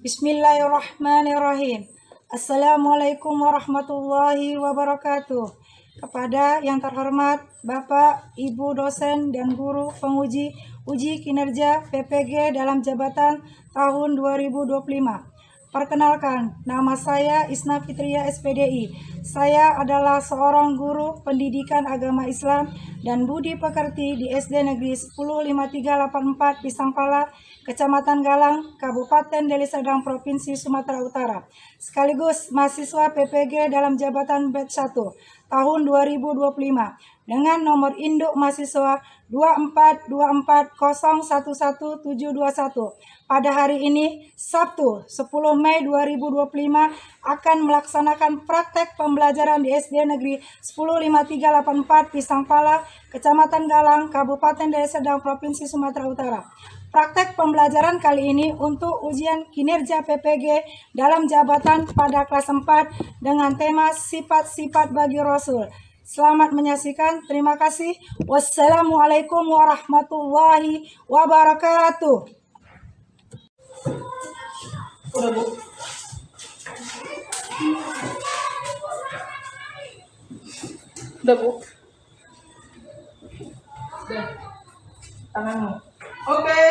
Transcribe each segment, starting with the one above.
Bismillahirrahmanirrahim. Assalamualaikum warahmatullahi wabarakatuh. Kepada yang terhormat Bapak, Ibu dosen dan guru penguji uji kinerja PPG dalam jabatan tahun 2025. Perkenalkan, nama saya Isna Fitria SPDI. Saya adalah seorang guru pendidikan agama Islam dan budi pekerti di SD Negeri 105384 Pisangpala, Kecamatan Galang, Kabupaten Deli Serdang, Provinsi Sumatera Utara. Sekaligus mahasiswa PPG dalam jabatan batch 1 tahun 2025 dengan nomor induk mahasiswa 24240111721. Pada hari ini, Sabtu 10 Mei 2025 akan melaksanakan praktek pembelajaran di SD Negeri 105384 Pisangpala, Kecamatan Galang, Kabupaten Deli Serdang, Provinsi Sumatera Utara. Praktek pembelajaran kali ini untuk ujian kinerja PPG dalam jabatan pada kelas 4 dengan tema sifat-sifat bagi Rasul. Selamat menyaksikan. Terima kasih. Wassalamualaikum warahmatullahi wabarakatuh. Udah, Bu. Udah, Bu. Udah. Tanganmu. Oke.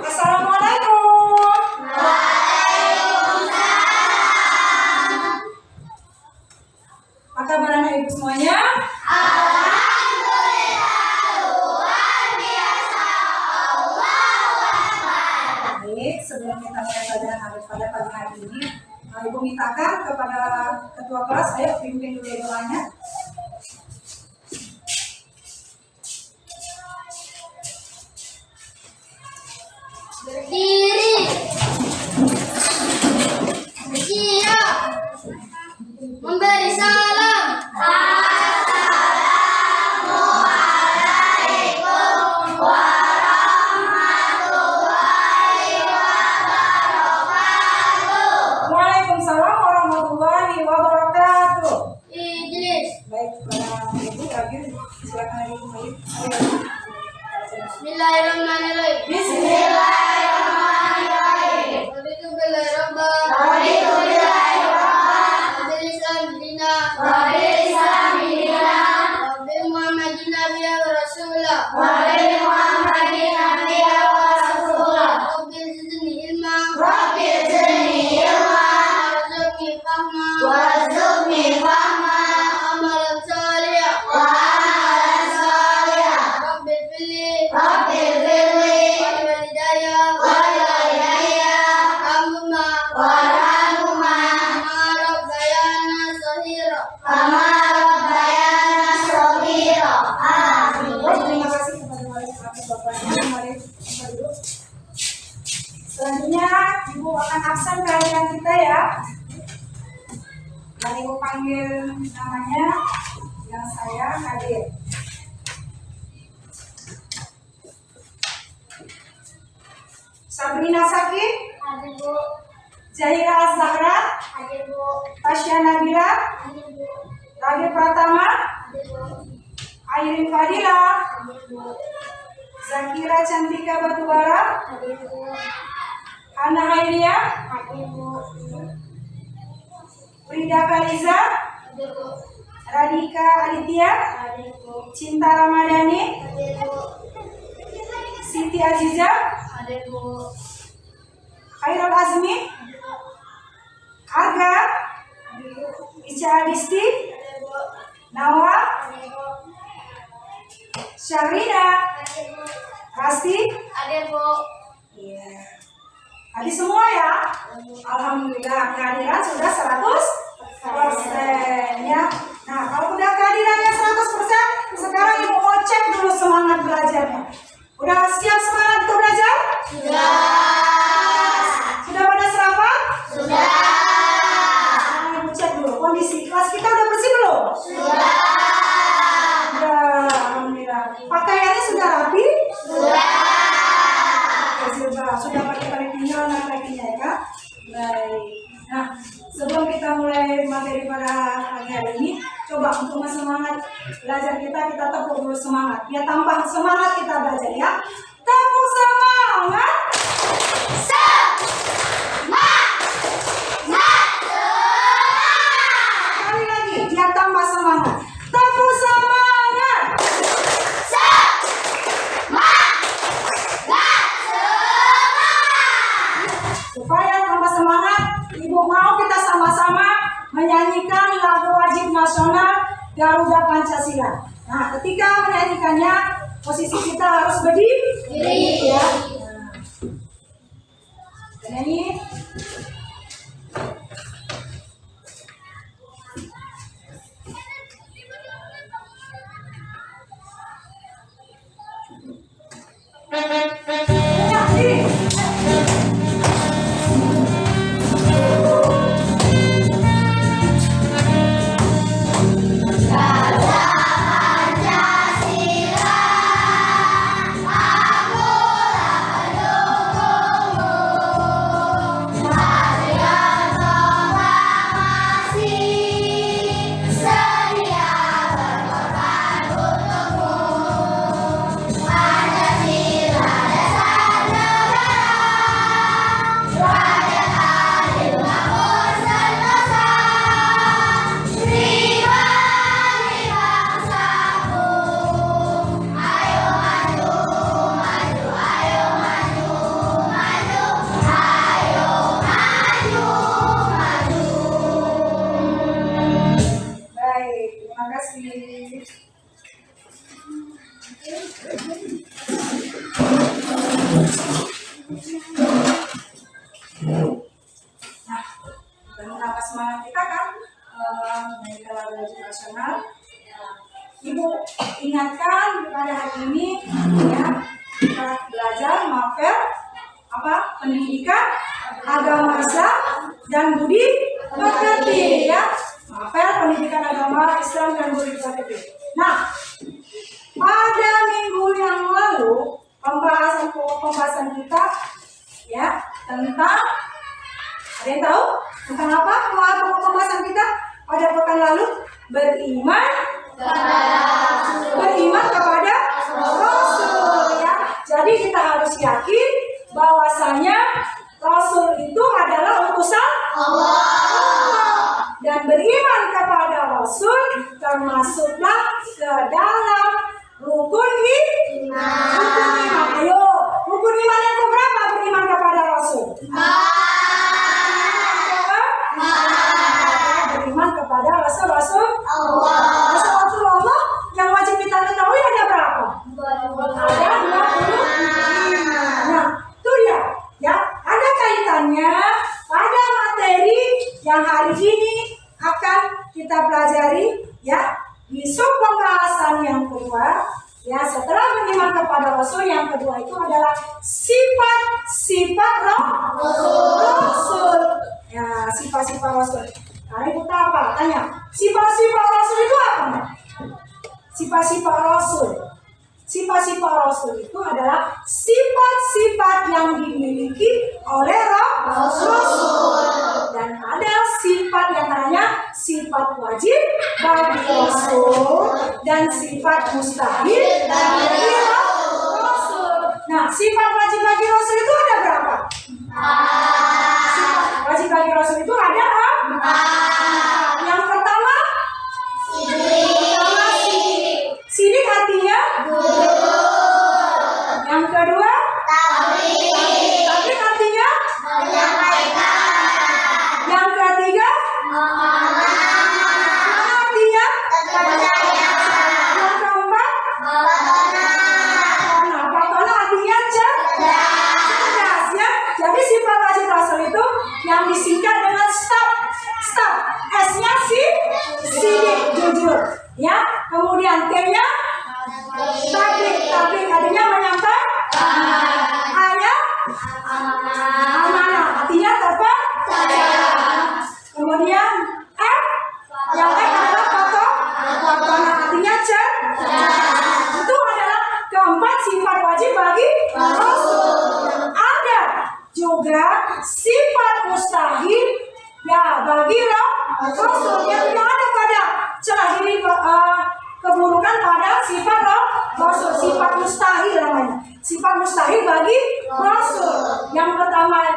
Assalamualaikum. Apa kabar anak ibu semuanya? Baik, sebelum kita mulai pelajaran pada pagi hari ini, ibu mintakan kepada ketua kelas, ayo pimpin dulu doanya. Berdiri, bersiap, memberi salam. Assalamualaikum warahmatullahi wabarakatuh. Waalaikumsalam warahmatullahi wabarakatuh. Idris. Baik, para ibu lagi silakan ibu kembali. Bismillahirrahmanirrahim. Bismillahirrahmanirrahim. Raditu billahi rabban. Raditu billahi rabban. Wabil Islam dinan. Wabil Islam dinan. Wabil Muhammadin nabiyya wa rasulah. Wabil Muhammadin nabiyya wa rasulah. Rabbil zidni ilma. Rabbil zidni ilma. Warzuqni fahma. Warzuqni fahma. Amalan salih. Wa amalan salih. Rabbil fili. Rabbil firli. Wal walidayya. Wal walidayya. Warhamhuma. Warhamhuma. Kama rabbayana shaghira. Kama rabbayana shaghira. Amin. Terima kasih kepada wali kami bapaknya. Mari kita duduk. Selanjutnya ibu akan absen kehadiran kita ya. Mari ibu panggil namanya yang saya hadir. Sabrina Saki, Hadir Bu. Zahira Az-Zahra, Hadir Bu. Tasya Nabila, Hadir Bu. Ragi Pratama, Hadir Bu. Airin Fadila, Hadir Bu. Zakira Cantika Batubara, Hadir Bu. Hana Hairia, Hadir Bu. Frida Kaliza, Hadir Bu. Radika Aditya, Hadir Bu. Cinta Ramadhani, Hadir Bu. Siti Aziza, Hadir Bu. Khairul Azmi, Arga, Ica Adisti, Hadir Bu. Nawa, Hadir Bu. Syahrina, Hadir Bu. Rasti. Hadir Bu. Iya. Hadir semua ya. Alhamdulillah kehadiran sudah 100% ya. Nah, kalau udah kehadirannya 100%, sekarang ibu mau cek dulu semangat belajarnya. Udah siap semangat untuk belajar? Sudah. Sudah pada serapan? Sudah. Nah, ibu cek dulu kondisi kelas kita udah bersih belum? Sudah. Sudah, alhamdulillah. Pakaiannya sudah rapi? Sudah. Sudah pakai tali tinggal dan kakinya ya kak? Baik. Nah, sebelum kita mulai materi pada pagi hari ini, coba untuk semangat belajar kita tepuk dulu semangat. Biar tambah semangat kita belajar ya. Tepuk semangat. Garuda Pancasila. Nah, ketika menyanyikannya, posisi kita harus berdiri. Ya. Nah, nyanyi. Mengapa semangat kita kan menyanyikan lagu nasional. Ibu ingatkan pada hari ini ya, kita belajar mapel pendidikan agama Islam dan budi pekerti ya. Mapel pendidikan agama Islam dan budi pekerti. Nah, pada minggu yang lalu pembahasan kita ya tentang, ada yang tahu tentang apa pembahasan kita pada pekan lalu? Beriman kepada Rasul ya. Jadi kita harus yakin bahwasanya Rasul itu adalah utusan Allah. Dan beriman kepada Rasul termasuklah ke dalam rukun iman. Ayo, rukun iman yang keberapa beriman kepada Rasul? Beriman kepada Rasul Allah. Rasul Allah yang wajib kita ketahui ada berapa? Ada 25. Nah, itu dia. Ya, ada kaitannya pada materi yang hari ini akan kita pelajari ya di sub pembahasan yang kedua. Ya, setelah beriman kepada Rasul, yang kedua itu adalah sifat-sifat Rasul. Ya, sifat-sifat Rasul. Nah, ibu tahu apa? Tanya. Sifat-sifat Rasul itu apa? Sifat-sifat Rasul. Sifat-sifat Rasul itu adalah sifat-sifat yang dimiliki oleh Rasul. Dan ada sifat yang namanya sifat wajib bagi Rasul dan sifat mustahil bagi Rasul. Nah, sifat wajib bagi Rasul itu ada berapa? Sifat wajib bagi Rasul itu ada yang pertama sidik artinya yang kedua tablik artinya yang ketiga artinya yang keempat patona artinya cerdas ya. Jadi sifat wajib Rasul itu yang disingkat dengan stop. S-nya sidik, jujur ya. Kemudian T-nya tablik artinya menyampaikan. A-nya amanah artinya terpercaya. Kemudian F yang F adalah patona artinya cerdas. Itu adalah keempat sifat wajib bagi Rasul. Ada juga sifat mustahil ya bagi Rasul yang tidak ada pada celah diri keburukan pada sifat Rasul. Sifat mustahil namanya. Sifat mustahil bagi Rasul. Yang pertama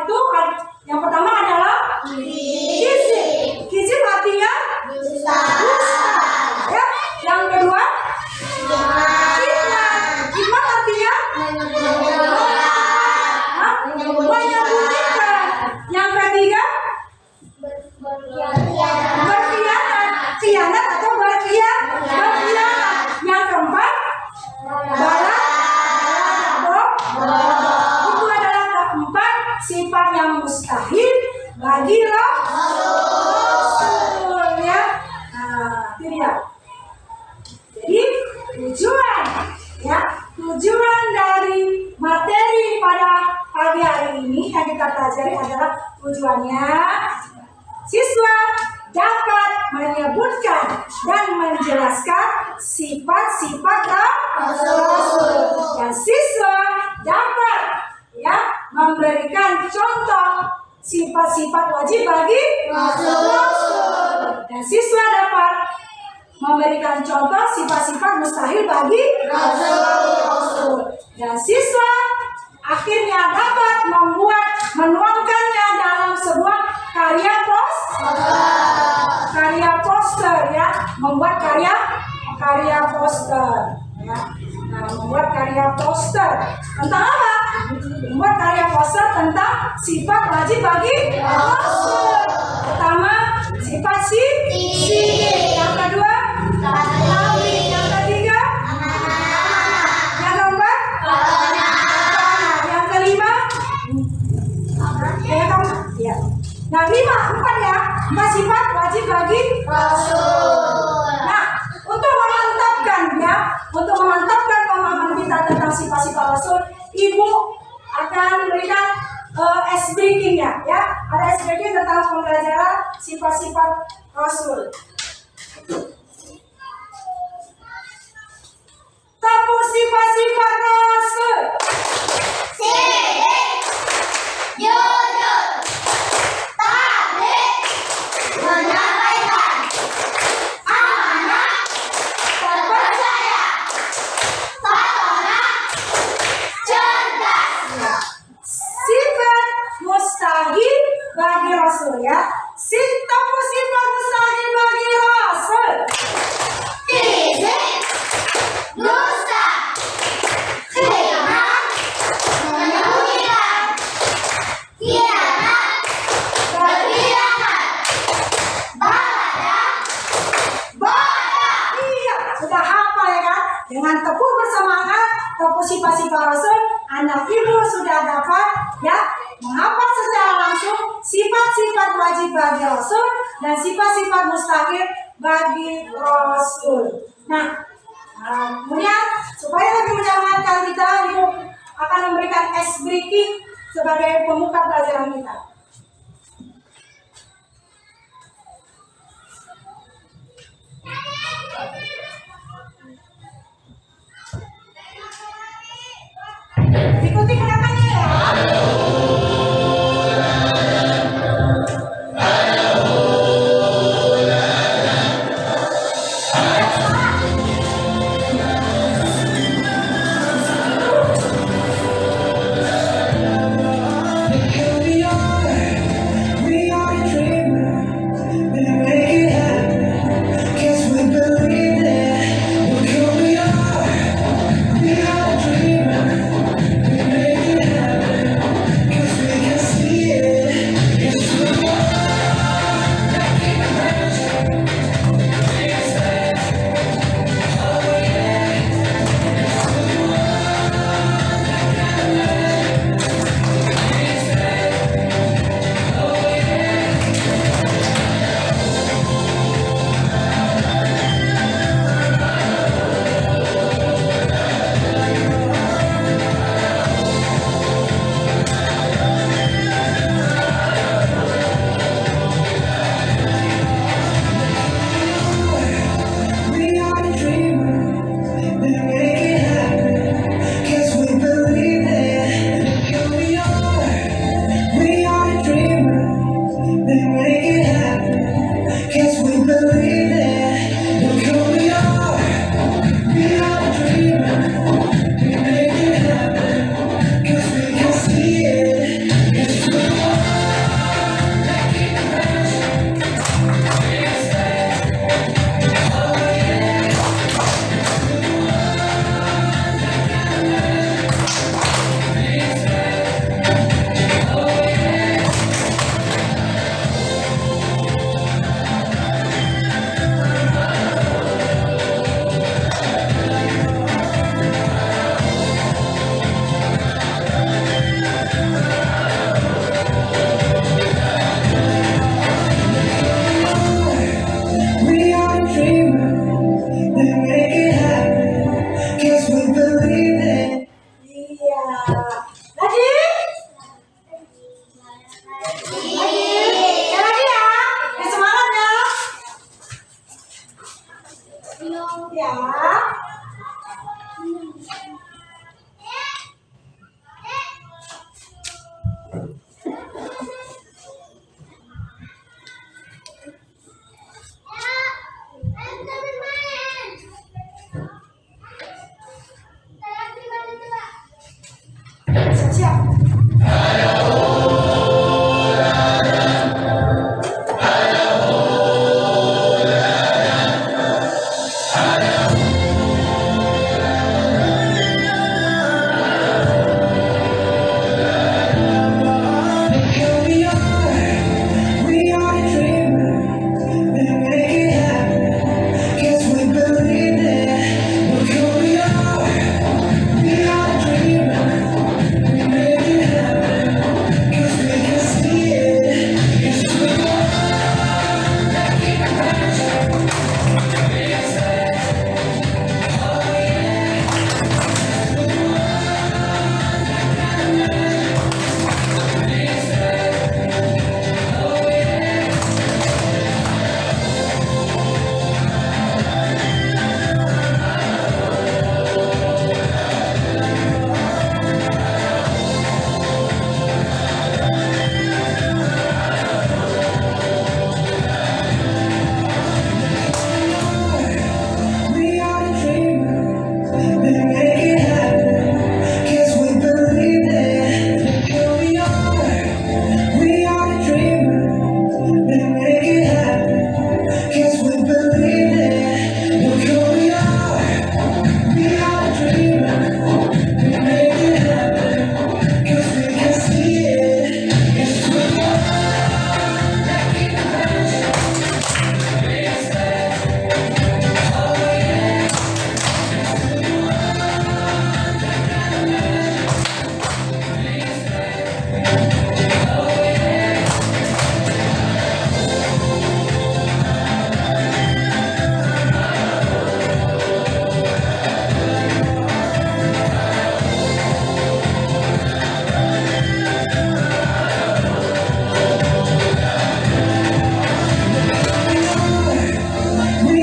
adalah kizib artinya dusta. Ya. Yang kedua fitnah artinya menyembunyikan. Yang ketiga berkhianat atau berkhianat. bagi Rasul ya. Nah, itu dia. Jadi tujuan dari materi pada pagi hari ini yang kita pelajari adalah tujuannya siswa dapat menyebutkan dan menjelaskan sifat-sifat Rasul dan siswa dapat memberikan contoh sifat-sifat wajib bagi Rasul dan siswa dapat memberikan contoh sifat-sifat mustahil bagi Rasul dan siswa akhirnya dapat menuangkannya dalam sebuah karya poster ya, membuat karya poster ya. Nah, membuat karya poster tentang apa? Membuat karya poster tentang sifat wajib bagi Rasul. Pertama, sifat sihir. Yang kedua, tauhid. Yang ketiga, yang keempat, yang kelima, ya. Nah, 4 ya. 4 sifat wajib bagi Rasul. Nah, untuk memantapkan pemahaman kita tentang sifat-sifat Rasul, Ibu akan memberikan ice breaking ya. Ada ice breaking tentang pembelajaran sifat-sifat Rasul. Tepuk sifat-sifat Rasul. Sidik, jujur, tabligh, menyampaikan amanah, terpercaya, fatohah, cerdas. Sifat mustahil bagi Rasul ya. Tepuk sifat mustahil bagi Rasul. Fizik, dusta, khianat, menyembunyikan, khianat, berkhianat, balada, Iya, sudah hafal ya kan? Dengan tepuk bersemangat, tepuk sifat-sifat Rasul, anak ibu sudah dapat ya menghafal secara langsung sifat-sifat wajib bagi Rasul dan sifat-sifat mustahil bagi Rasul. Nah, kemudian supaya lebih menyemangatkan kita, ibu akan memberikan ice breaking sebagai pembuka pelajaran kita. Ikuti gerakannya ya. We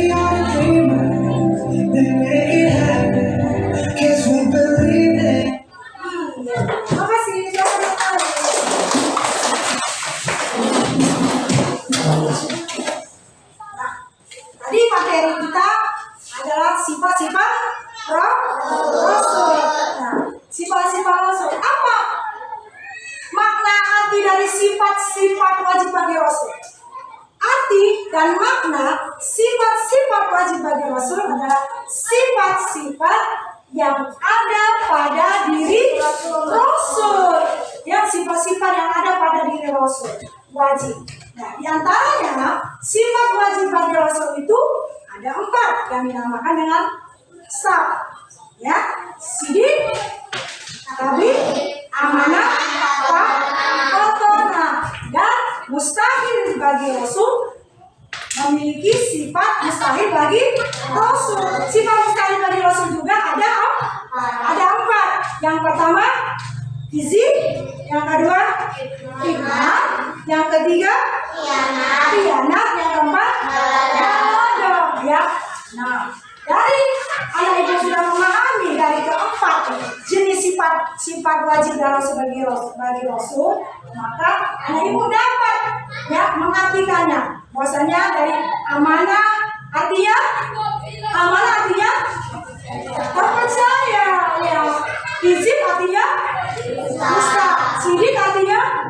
are dreamers, they make it happen. Guess we believe it. Makasih, selamat Tadi materi kita adalah sifat-sifat Rasul. Nah, sifat-sifat Rasul apa makna arti dari sifat-sifat wajib bagi Rasul? Arti dan makna sifat-sifat wajib bagi Rasul adalah sifat-sifat yang ada pada diri Rasul. Yang sifat-sifat yang ada pada diri Rasul wajib. Nah, di antaranya sifat wajib bagi Rasul itu ada 4 yang dinamakan dengan sab, ya, sidik, tabligh, amanah, fatona, dan mustahil bagi Rasul memiliki sifat mustahil bagi Rasul. Sifat mustahil bagi Rasul juga ada 4. Yang pertama izin, yang kedua fitnah, yang ketiga khianat, yang keempat bodoh, ya. Nah, dari anak ibu sudah memahami dari keempat jenis sifat wajib dan Rasul bagi Rasul, maka anak ibu dapat ya mengartikannya. Bahwasanya dari amanah artinya terpercaya, ya. Izin artinya dusta, sidik artinya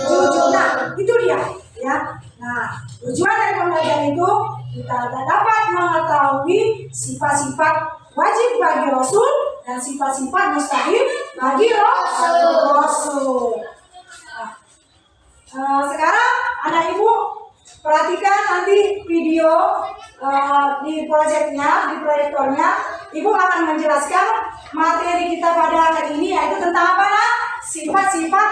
jujur. Nah, itu dia, ya. Nah, tujuan dari pembelajaran itu kita dapat mengetahui sifat-sifat wajib bagi Rasul dan sifat-sifat mustahil bagi Rasul. Nah, sekarang anak ibu perhatikan nanti video di proyektornya. Ibu akan menjelaskan materi kita pada hari ini, yaitu tentang apa lah? Sifat-sifat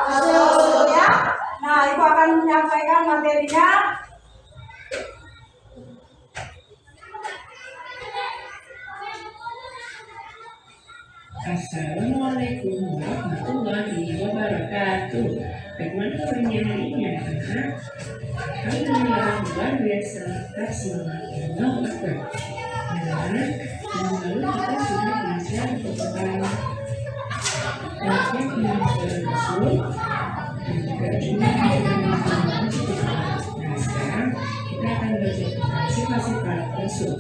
Rasul, ya. Nah, ibu akan menyampaikan materinya. Assalamualaikum warahmatullahi wabarakatuh. Bagaimana kabarnya hari ini anak-anak? Alhamdulillah luar biasa, tak semua Allah Akbar. Nah, minggu lalu kita sudah belajar tentang praktek mengajar Rasul dan juga jumlah Nah, sekarang kita akan belajar tentang sifat-sifat Rasul.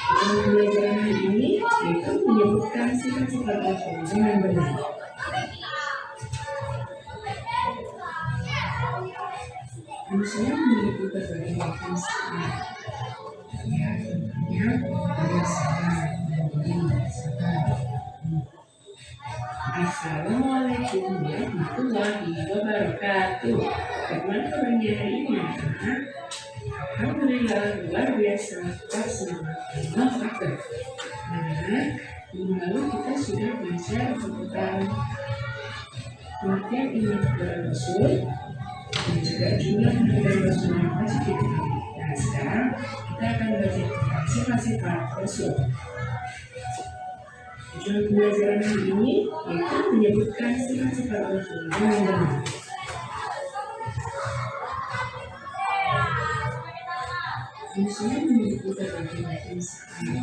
Dalam pembelajaran hari ini yaitu menyebutkan sifat-sifat Rasul dengan benar. Manusia memiliki berbagai macam sifat. Ya, tentunya ada sabar dan sabar. Assalamualaikum warahmatullahi wabarakatuh. Bagaimana kabarnya hari ini anak-anak? Alhamdulillah luar biasa, tak semua Allah Akbar. Nah, minggu lalu kita sudah belajar tentang pengertian iman kepada Rasul dan juga jumlah kepada Rasul yang wajib diketahui. Nah, sekarang kita akan belajar tentang sifat-sifat Rasul. Tujuan pembelajaran hari ini yaitu menyebutkan sifat-sifat Rasul dengan benar. Manusia memiliki berbagai macam sifat.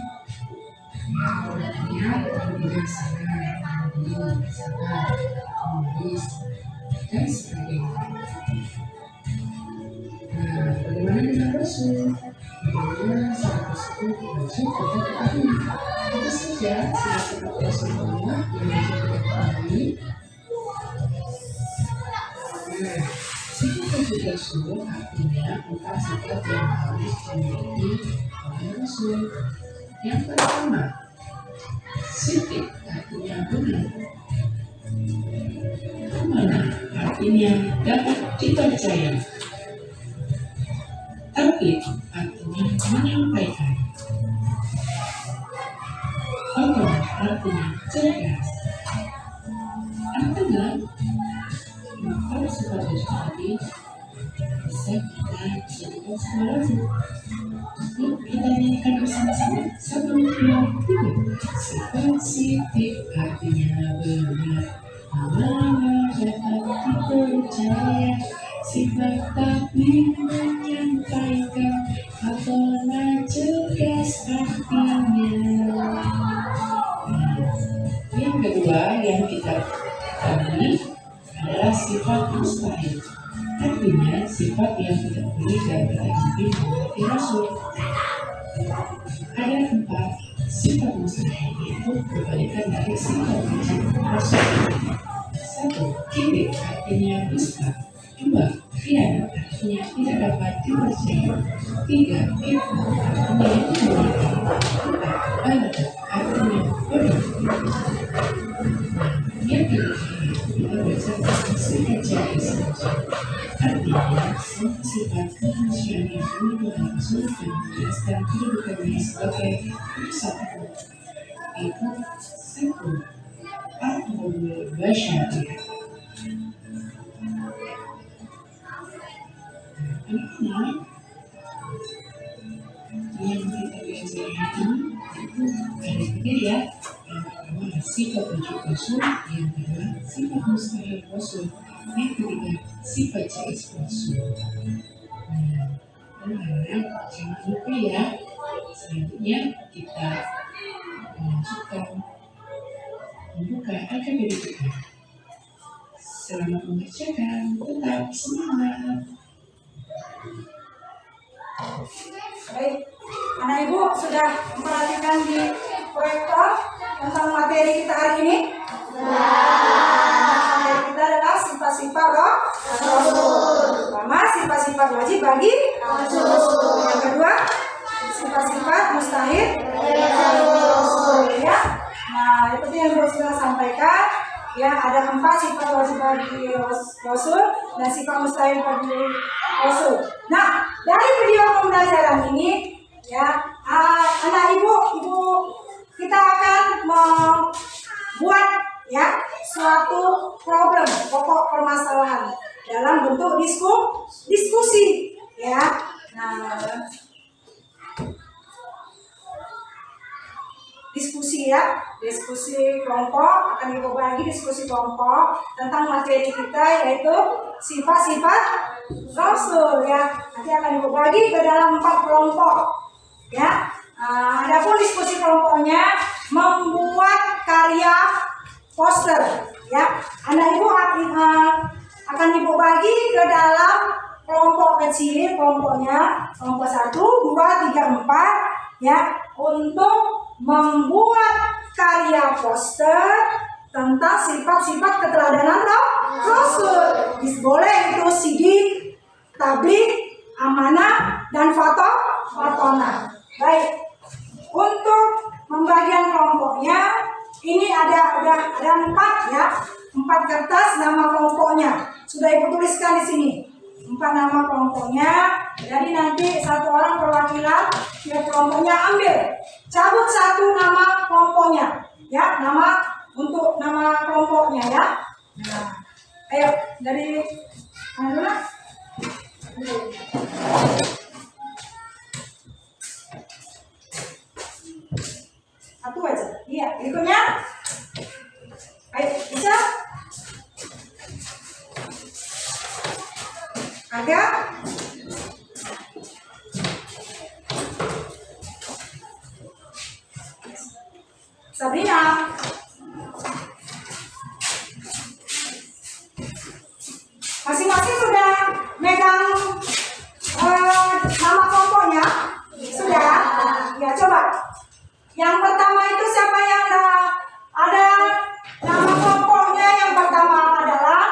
Ya, orangnya sabar, menulis, dan sebagainya. Nah, bagaimana dengan Rasul? Bagaimana sifat tersebut wajib kita ketahui? Apa saja sifat-sifat Rasulullah yang wajib kita ketahui? Nah, sifat Rasul artinya 4 sifat yang harus dimiliki oleh Rasul. Yang pertama, sidik artinya benar. Amanah artinya dapat dipercaya. Tabligh artinya menyampaikan. Fatona artinya cerdas. Yang kedua, kalau sifat tadi bisa kita jadikan sebuah lagu. Yuk kita nyanyikan bersama-sama. 1, 2, 3. Sifat positif artinya benar, amanah dapat dipercaya. Sifat tablik menyampaikan, amanah cerdas artinya. Yang kedua yang kita ketahui adalah sifat mustahil. Artinya sifat yang tidak boleh dan tidak mungkin menjadi rasul. Ada 4 sifat mustahil, yaitu kebalikan dari sifat menjadi rasul. 1. Kibir artinya dusta. 2. Khianat artinya tidak dapat dipercaya. 3. Fitnah artinya membohongi. 4. Balada artinya bodoh. Yang kedua kita baca sifat jahis. Artinya semua sifat kemanusiaan yang menyebabkan kesulitan menjelaskan kedudukannya sebagai satu, yaitu 1. Al-Qur'an Basyariah. Anak-anak yang kita belajar hari ini itu ada 3 ya. Yang pertama sifat wujud rasul, yang kedua sifat mustahil rasul, yang ketiga sifat jaiz rasul. Anak-anak jangan lupa ya. Selanjutnya kita melanjutkan membuka AKBD kita. Selamat mengerjakan, tetap semangat. Baik, anak ibu sudah memperhatikan di proyektor tentang materi kita hari ini? Materi kita adalah sifat-sifat Rasul. Pertama, sifat-sifat wajib bagi Rasul. Yang kedua, sifat-sifat mustahil Rasul. Ya. Nah, seperti yang sudah sampaikan, ya ada 4 sifat wajib bagi Rasul dan sifat mustahil bagi Rasul. Nah, dari video pembelajaran ini, ya, anak ibu kita akan membuat ya suatu problem pokok permasalahan dalam bentuk diskusi, ya. Nah, diskusi kelompok akan ibu bagi diskusi kelompok tentang materi kita, yaitu sifat-sifat Rasul, ya. Nanti akan ibu bagi ke dalam 4 kelompok, ya. Adapun diskusi kelompoknya membuat karya poster, ya. Anak ibu akan ibu bagi ke dalam kelompok kecil, kelompoknya kelompok 1, 2, 3, 4, ya, untuk membuat karya poster tentang sifat-sifat keteladanan Rasul. Boleh itu sidik, tablik, amanah, dan fatonah. Baik, untuk pembagian kelompoknya ini ada 4 ya, 4 kertas nama kelompoknya sudah ibu tuliskan di sini. 4 nama kelompoknya. Jadi nanti satu orang perwakilan ya kelompoknya ambil, cabut 1 nama kelompoknya, ya, untuk nama kelompoknya, ya. Nah, ayo dari mana? Satu aja. Iya, berikutnya. Ayo, bisa? Agak? Sabrina. Masing-masing sudah megang nama kelompoknya? Sudah? Ya, coba. Yang pertama itu siapa yang ada nama kelompoknya? Yang pertama adalah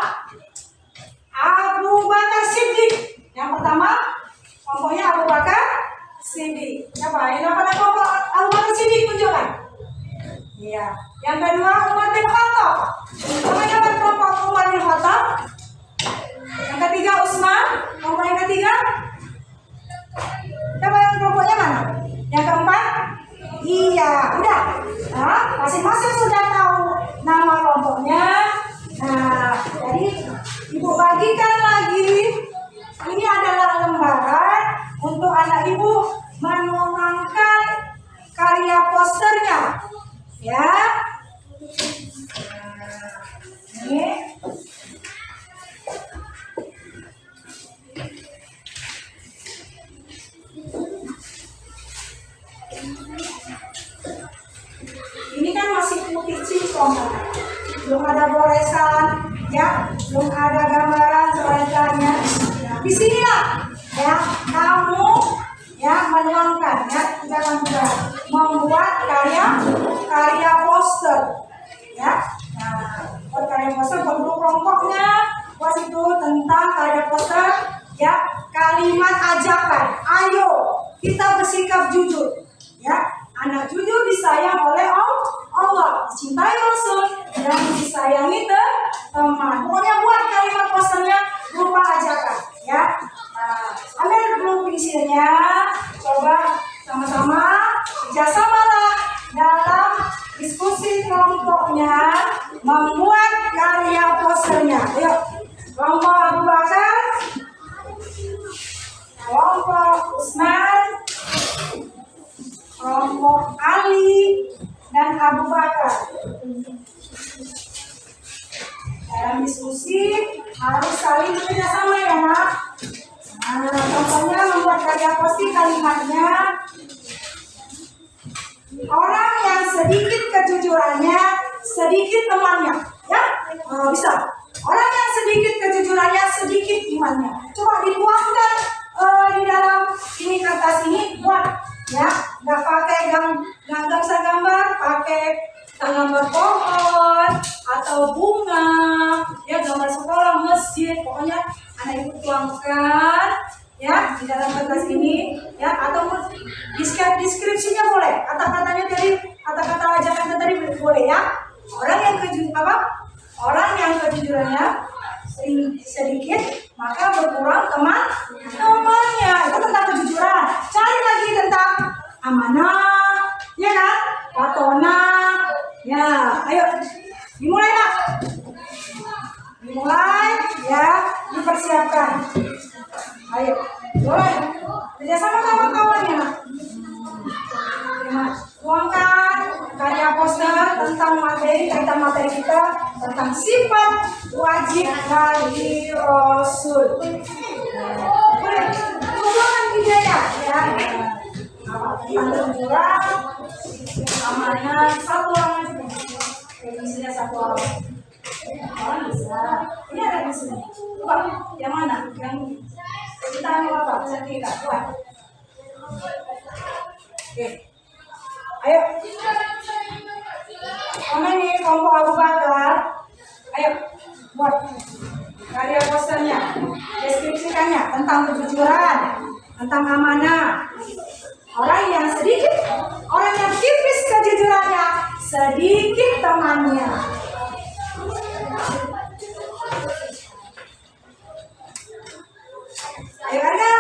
Abu Bakar Siddiq. Yang pertama kelompoknya Abu Bakar Siddiq. Siapa? Yang nama kelompok Abu Bakar Siddiq, tunjukkan. Iya. Yang kedua Umar bin Khattab. Nama kelompok Umar bin Khattab. Yang ketiga Utsman. Kelompok yang ketiga. Siapa yang kelompoknya mana? Yang keempat? Iya, Ibu bagikan lagi. Ini adalah lembaran untuk anak ibu menuangkan karya posternya. Ya. Ini. Ini kan masih putih cincong, belum ada goresan, ya, belum ada gambaran coretannya. Nah, di sinilah ya kamu ya menuangkan ya dalam membuat karya poster, ya. Nah, buat karya poster bentuk kelompoknya, buat itu tentang karya poster, ya kalimat ajakan, ayo kita bersikap jujur, ya. Anak jujur disayang oleh Allah, dicintai Rasul, dan disayangi teman. Pokoknya buat kalimat posternya berupa ajakan, ya. Nah, ambil dulu pensilnya, coba sama-sama kerjasamalah dalam diskusi kelompoknya membuat karya posternya. Ayo, kelompok Abu Bakar, kelompok Usman, kelompok Ali dan Abu Bakar. Dalam diskusi harus saling bekerjasama ya nak. Nah, contohnya membuat karya poster kalimatnya, orang yang sedikit kejujurannya, sedikit temannya, ya. Bisa. Orang yang sedikit kejujurannya, sedikit imannya. Coba dituangkan di dalam ini kertas ini, buat ya, nggak pakai nggak usah gambar, pakai gambar pohon atau bunga, ya gambar sekolah, masjid, pokoknya anak ibu tuangkan ya di dalam kertas ini, ya, atau deskripsinya boleh, kata-katanya tadi, kata-kata ajakan tadi boleh ya. Orang yang kejujurannya sedikit maka berkurang temannya. Itu tentang kejujuran. Cari lagi tentang amanah, ya kan? Patona, ya. Ayo, dimulai nak. Dimulai, ya. Dipersiapkan. Ayo, boleh. Kerjasama sama kawannya nak. Tuangkan karya poster tentang materi kita tentang sifat wajib dari Rasul. Tuangkan idenya ya. Kejujuran, amanah, satu orang aja. Isinya satu orang. Orang bisa. Ini ada di sini. Coba, yang mana? Yang kita apa? Kita buat. Oke. Ayo. Mana nih kelompok Abu Bakar? Ayo buat karya posternya, deskripsikannya tentang kejujuran, tentang amanah. Orang yang tipis kejujurannya, sedikit temannya. Ayo ada.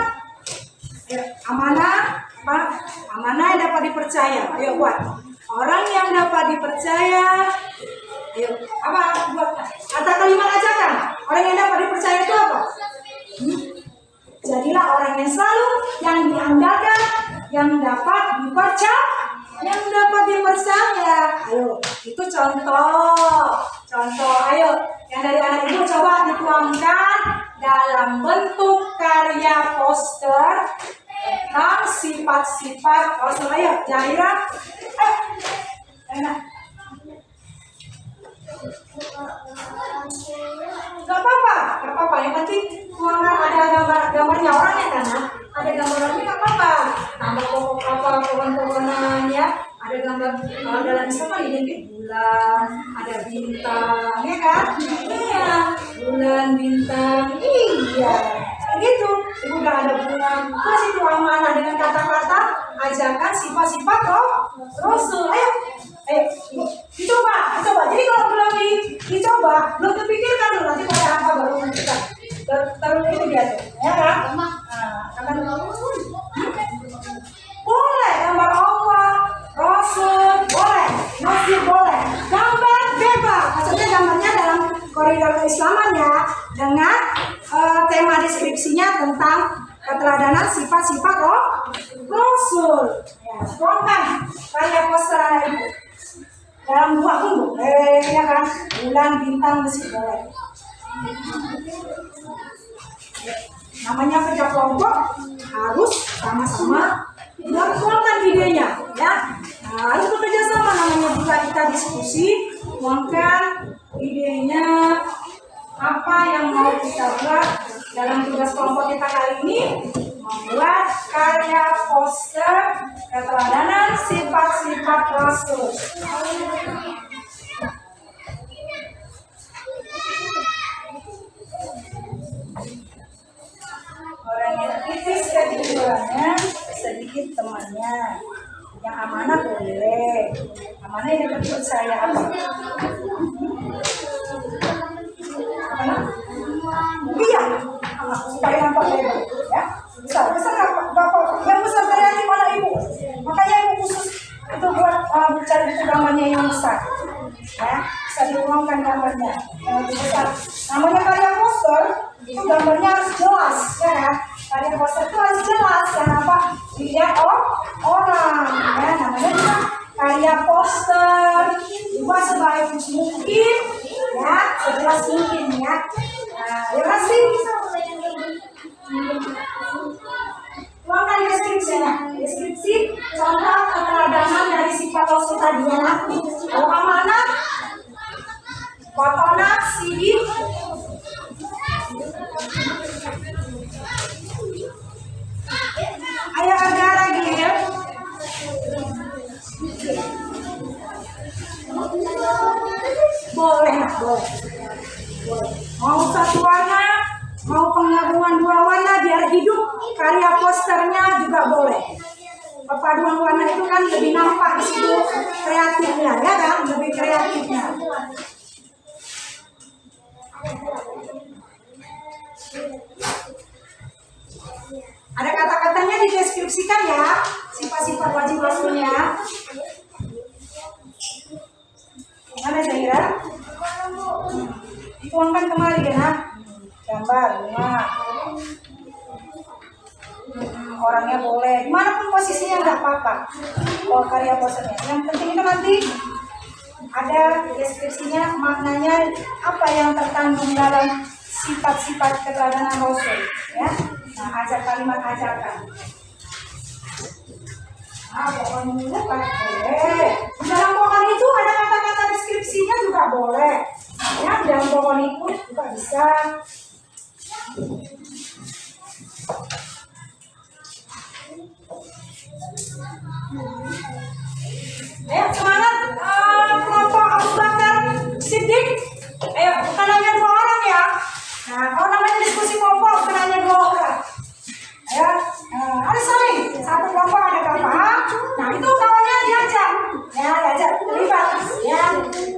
Amanah, apa? Amanah yang dapat dipercaya. Ayo buat. Orang yang dapat dipercaya. Ayo, apa? Buat kata kalimat ajakan. Orang yang dapat dipercaya itu apa? Jadilah orang yang selalu yang diandalkan, yang dapat dipercaya. Ayo, itu contoh. Ayo, yang dari anak ibu coba dituangkan dalam bentuk karya poster tentang sifat-sifat Rasul. Ayo, Jahira. Enak. Gak apa-apa. Yang penting tuangkan ada gambarnya orangnya kan? Ada gambarnya gak apa-apa. Tambah pokok apa, pohon-pohonan ya. Ada gambar dalam Islam kan identik bulan, ada bintang, ya kan? Iya, bulan, bintang, iya. Gitu, ibu udah ada bulan. Terus itu amanah dengan kata-kata ajakan sifat-sifat Rasul. Ayo, dicoba. Jadi kalau belum dicoba, belum terpikirkan dulu nanti pada apa baru kita terus itu dia tuh, ya kan? Akan boleh gambar Allah, Rasul, boleh, masjid boleh, gambar bebas. Maksudnya gambarnya dalam koridor Islam halaman ya, dengan tema deskripsinya tentang keteladanan sifat-sifat Rasul. Ya, tuangkan karya poster anak ibu dalam 2 pun boleh, ya kan? Bulan, bintang, masih boleh. Namanya kerja kelompok harus sama-sama tuangkan idenya, ya. Nah, harus bekerja sama, namanya juga kita diskusi, tuangkan idenya apa yang mau kita buat dalam tugas kelompok kita kali ini, membuat karya poster keteladanan sifat-sifat Rasul. Orang yang kritis kejujurannya, sedikit temannya. Yang amanah boleh. Amanah yang dipercaya apa? Iya, supaya nampak lebar, ya. Besar nggak bapak? Yang besar kreatif mana ibu? Makanya ibu khusus itu buat mencari gambarnya yang besar, ya. Bisa diuangkan gambarnya yang lebih besar. Namanya karya poster itu gambarnya harus jelas, ya kan? Karya poster itu harus jelas, yang apa dilihat orang, ya. Namanya juga karya poster. Juga sebaik mungkin, ya, sejelas mungkin, ya. Nah, ya pasti tuangkan deskripsinya. Deskripsi contoh keteladanan dari sifat Rasul tadi, ya. Kalau amanah, Fatona, Sidik, ayo ada lagi ya. Boleh. Mau satu warna, mau penggabungan 2 warna biar hidup, karya posternya juga boleh. Perpaduan warna itu kan lebih nampak di situ kreatifnya, ya kan? Lebih kreatifnya. Ada kata-katanya dideskripsikan ya, sifat-sifat wajib Rasulnya. Mana Zahira? Dituangkan kemari ya, gambar bunga. Orangnya boleh, dimanapun posisinya nggak apa-apa. Kalau karya posternya, yang penting itu nanti ada deskripsinya, maknanya apa yang terkandung dalam sifat-sifat keteladanan Rasul, ya. Nah, ajak kalimat ajakan. Pokoknya bukan boleh. Di dalam pohon itu ada kata-kata deskripsinya juga boleh. Ya, di dalam pohon itu juga bisa. Ayo semangat kelompok Abu Bakar Siddiq. Ayo, bukan hanya 2 orang ya. Nah, kalau namanya diskusi kelompok bukan hanya 2 orang. Ayo, harus saling. Satu kelompok ada berapa? Nah, itu kawannya diajak. Ya, diajak terlibat. Ya,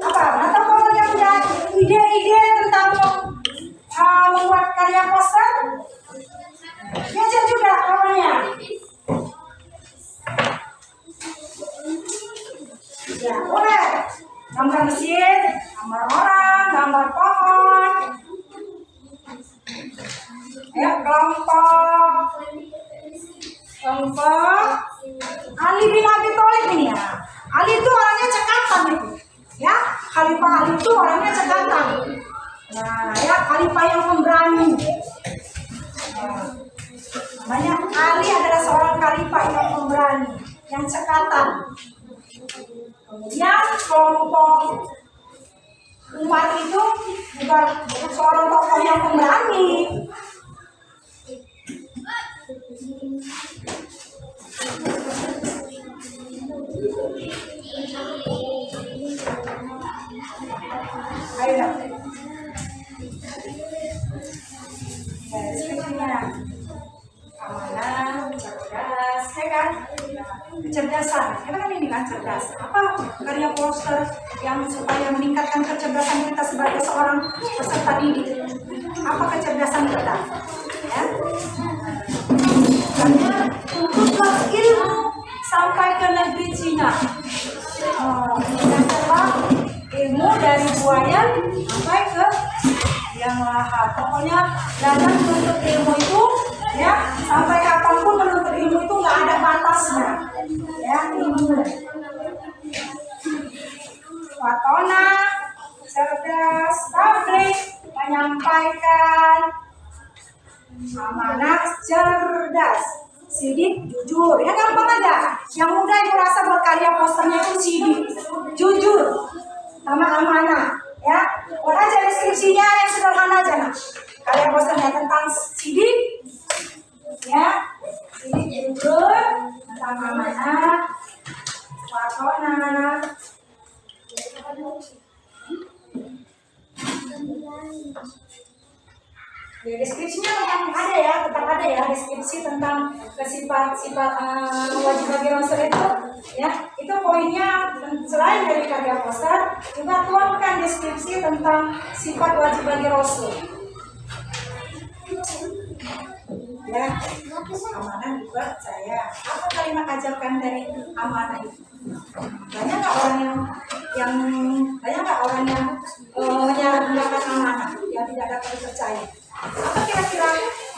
apa? Atau kalau yang punya ide-ide tentang membuat karya poster, diajak juga kawannya. Ya, boleh. Gambar mesin, gambar orang, gambar pohon. Ya, kelompok Ali bin Abi Thalib ini ya. Ali itu orangnya cekatan itu. Ya, Khalifah Ali itu orangnya cekatan. Nah, ya, Khalifah yang pemberani. Nah, namanya Ali adalah seorang Khalifah yang pemberani, yang cekatan. Kemudian kelompok umat itu juga seorang tokoh yang pemberani. Ayo, amanah, cerdas, ya kan? Kecerdasan, kita kan ini kan cerdas. Apa karya poster yang supaya meningkatkan kecerdasan kita sebagai seorang peserta didik? Apa kecerdasan kita? Ya? Tuntutlah ilmu sampai ke negeri Cina. Yang kedua, ilmu dari buaya sampai ke yang lahap. Pokoknya dalam menuntut ilmu itu ya sampai kapanpun menuntut ilmu itu nggak ada batasnya. Ya ilmu. Watona, cerdas, tablik, menyampaikan, amanah, cerdas, sidik, jujur. Ya gampang aja. Yang mudah yang merasa berkarya posternya itu sidik, jujur, sama amanah. Ya, buat aja deskripsinya yang sederhana aja nah. Karya posternya tentang sidik, ya, sidik, jujur, tentang amanah, watona. Ya, deskripsinya tetap ada ya deskripsi tentang sifat-sifat wajib bagi roster itu ya itu poinnya selain dari karya poster juga tuangkan deskripsi tentang sifat wajib bagi rasul ya amanah dipercaya. Apa kalimat ajarkan dari amanah itu? Banyak nggak orang yang menyalahgunakan amanah yang tidak dapat dipercaya? Apa kira-kira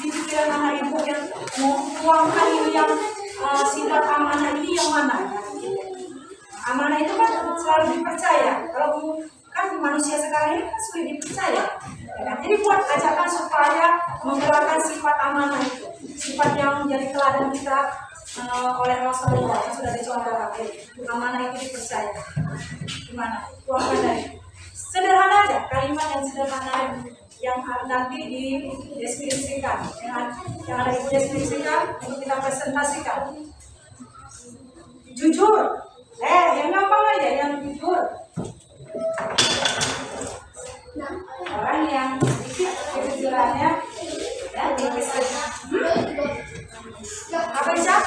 di pikiran anak ibu yang mau tuangkan yang sifat amanah ini yang mana? Amanah itu kan selalu dipercaya. Kalau kan manusia sekarang ini kan sulit dipercaya. Ya, jadi buat ajakan supaya menggerakkan sifat amanah itu, sifat yang menjadi teladan kita oleh Rasulullah yang sudah dicontohkan. Amanah itu dipercaya. Gimana? Tuangkan dari sederhana aja, kalimat yang sederhana yang nanti dideskripsikan, yang ada ibu deskripsikan untuk kita presentasikan. Jujur, yang gampang aja, yang jujur. Orang yang sedikit kejujurannya, ya, apa Isya?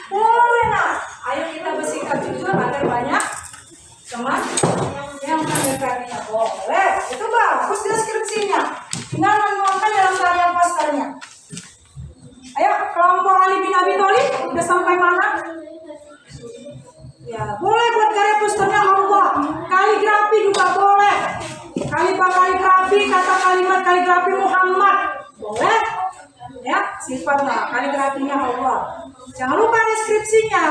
Boleh nak, ayo kita bersikap jujur agar banyak teman yang mendekatinya. Boleh, itu bagus deskripsinya. Tinggal menuangkan dalam karya posternya. Ayo, kelompok Ali bin Abi Thalib udah sampai mana? Ya, boleh buat karya posternya Allah. Kaligrafi juga boleh. Kaligrafi, kata kalimat kaligrafi Muhammad. Boleh. Ya, sifatnya kaligrafinya Allah. Jangan lupa deskripsinya.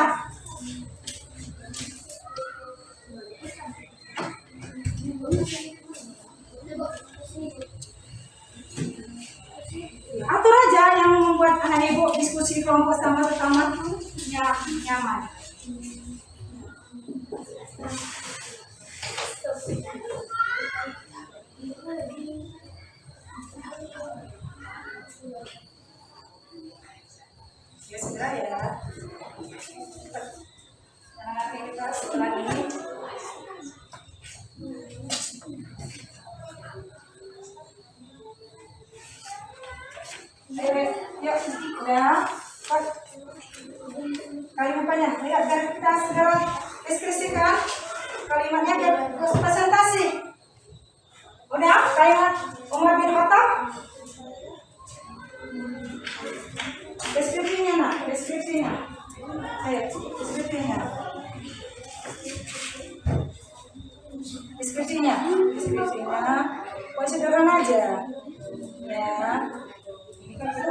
Atur aja yang membuat anak ibu diskusi kelompok sama teman nyaman. Ya sudah ya. Nanti kita setelah ini yuk, udah. Kalimatnya, lihat biar kita segera deskripsikan kalimatnya dia presentasi. Udah, kalimat Umar bin Khattab. Deskripsinya nak, deskripsinya. Ayo, deskripsinya. Deskripsinya. Kok sederhana aja. Ya. Kita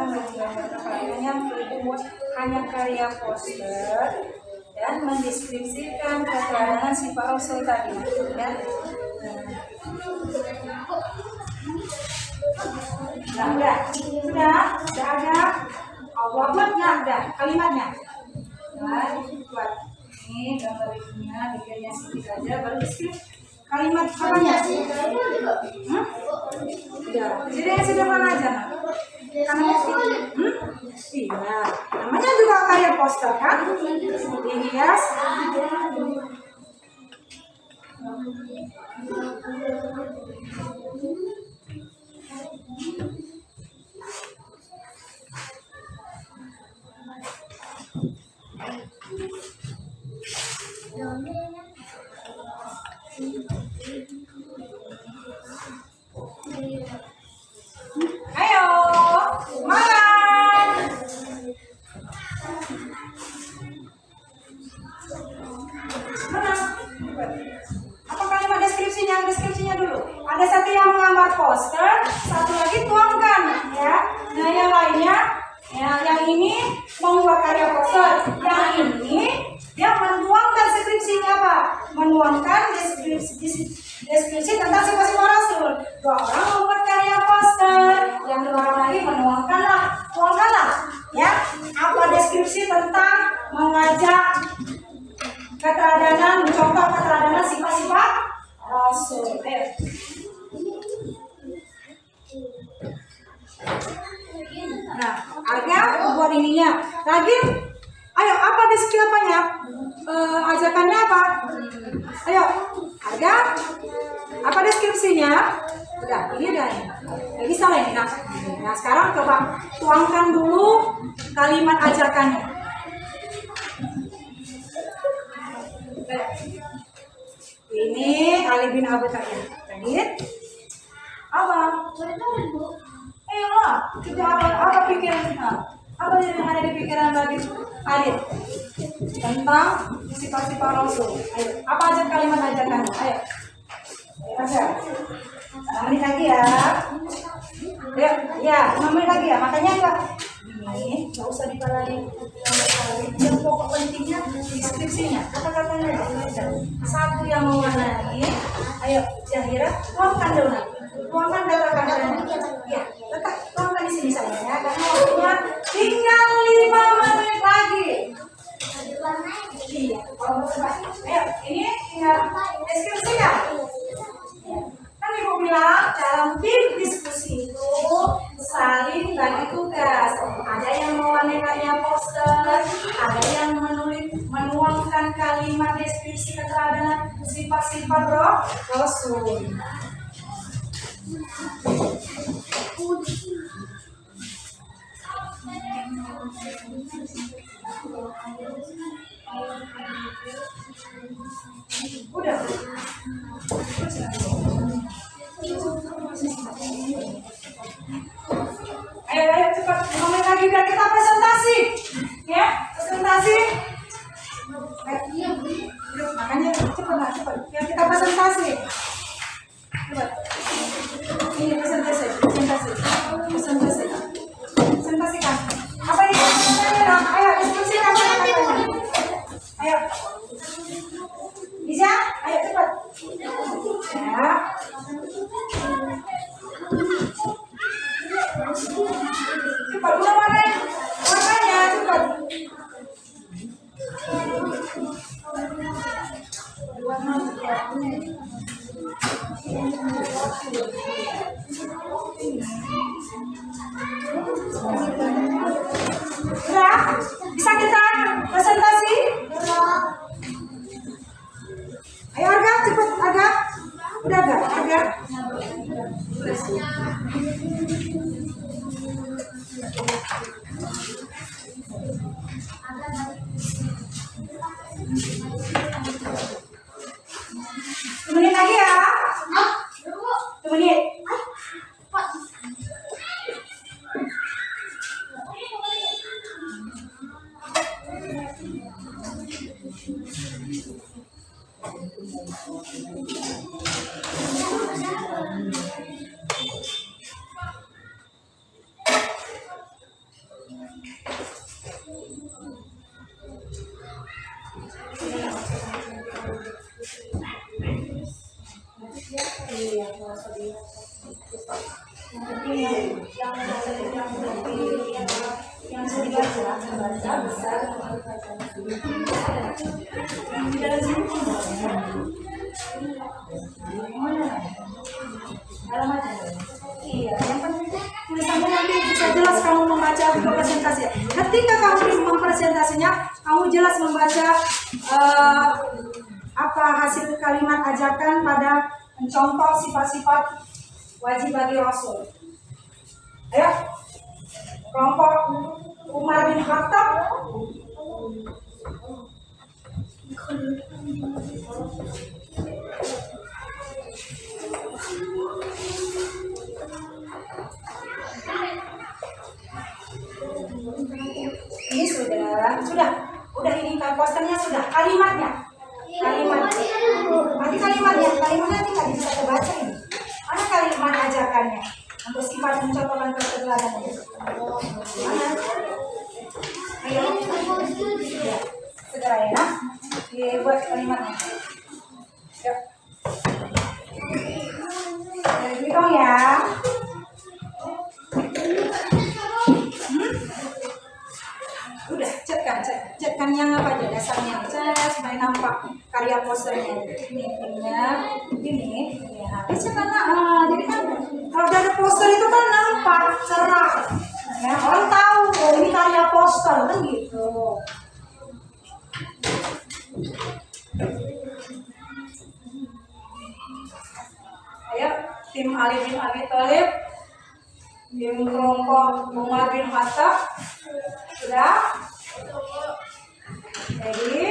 hanya karya poster dan mendeskripsikan keterangan sifat Rasul tadi ya. Nah, udah ada Allah buat nggak ada kalimatnya. Nah, buat ini gambar itunya, bikinnya sedikit aja baru deskripsi kalimat apanya sih? Ya, jadi yang sederhana aja nak. Namanya iya, namanya juga karya poster kan? Dihias. Ayo, makan. Mana? Apa kalimat deskripsinya? Ada satu yang menggambar poster, satu lagi tuangkan ya. Nah yang lainnya, ya yang ini membuat karya poster, yang ini dia menuangkan skripsinya Pak, menuangkan deskripsi tentang sifat-sifat Rasul. 2 orang membuat karya poster, yang 2 orang lagi tuangkanlah ya apa deskripsi tentang mengajak keteladanan, mencontoh keteladanan sifat-sifat Rasul. Ayo. Nah, Arga buat ininya. Lagi, ayo apa deskripsi apanya? Ajakannya apa? Ayo, Arga, apa deskripsinya? Udah, ini udah ini. Lagi salah ini. Nah, sekarang coba tuangkan dulu kalimat ajakannya. Ini Ali bin Abi Thalib. Apa? Lah, kita apa pikiran kita? Apa yang ada di pikiran tadi? Adit tentang sifat-sifat Rasul. Ayo, apa aja kalimat ajakan? Ayo, aja. 5 menit lagi ya. Ya, 5 menit lagi ya. Makanya enggak ini nggak usah dipalain yang pokok pentingnya deskripsinya, kata-katanya satu yang mewarnai. Ayo Zahira, tuangkan dulu, tuangkan kata-katanya ya, letak tuangkan di sini saya ya, karena waktunya tinggal 5 menit lagi. Iya, ayo ini tinggal deskripsikan. Kan Ibu bilang dalam tim diskusi itu saling bagi tugas. Ada yang mewarnai karya poster, ada yang menuangkan kalimat deskripsi keteladanan sifat-sifat Rasul. Udah. Ayo cepat, 5 menit lagi biar kita presentasi, ya presentasi. Makanya cepat, biar kita presentasi. Cepat. Ini presentasikan. Apa ini presentasinya? Ayo diskusikan kata-katanya. Ayo. Bisa? Ayo cepat. Ya. Cepat, udah warnanya cepat. Udah, bisa kita presentasi? Ayo Arga, cepat Arga. Udah Arga. Menit lagi ya. 2 menit. Iya, yang penting tulisannya nanti bisa jelas kamu membaca presentasi. Ketika kamu mempresentasinya, kamu jelas membaca apa hasil kalimat ajakan pada mencontoh sifat-sifat wajib bagi Rasul. Ayo, kelompok Umar bin Khattab. Ini sudah ini posternya sudah, kalimatnya nanti tidak bisa terbaca ini. Ada mencontohkan keteladanan. Mana? Ayo. Ya, segera ya. Dibuat kalimatnya. Yuk. Hitung ya. Udah, cekkan yang apa aja dasarnya, supaya nampak karya posternya. Ini ya. Jadi kan kalau ada poster itu kan nampak cerah, ya orang tahu oh, ini karya poster kan gitu. Ayo, tim Ali bin Abi Thalib, tim kelompok Umar bin Khattab, sudah? Ready?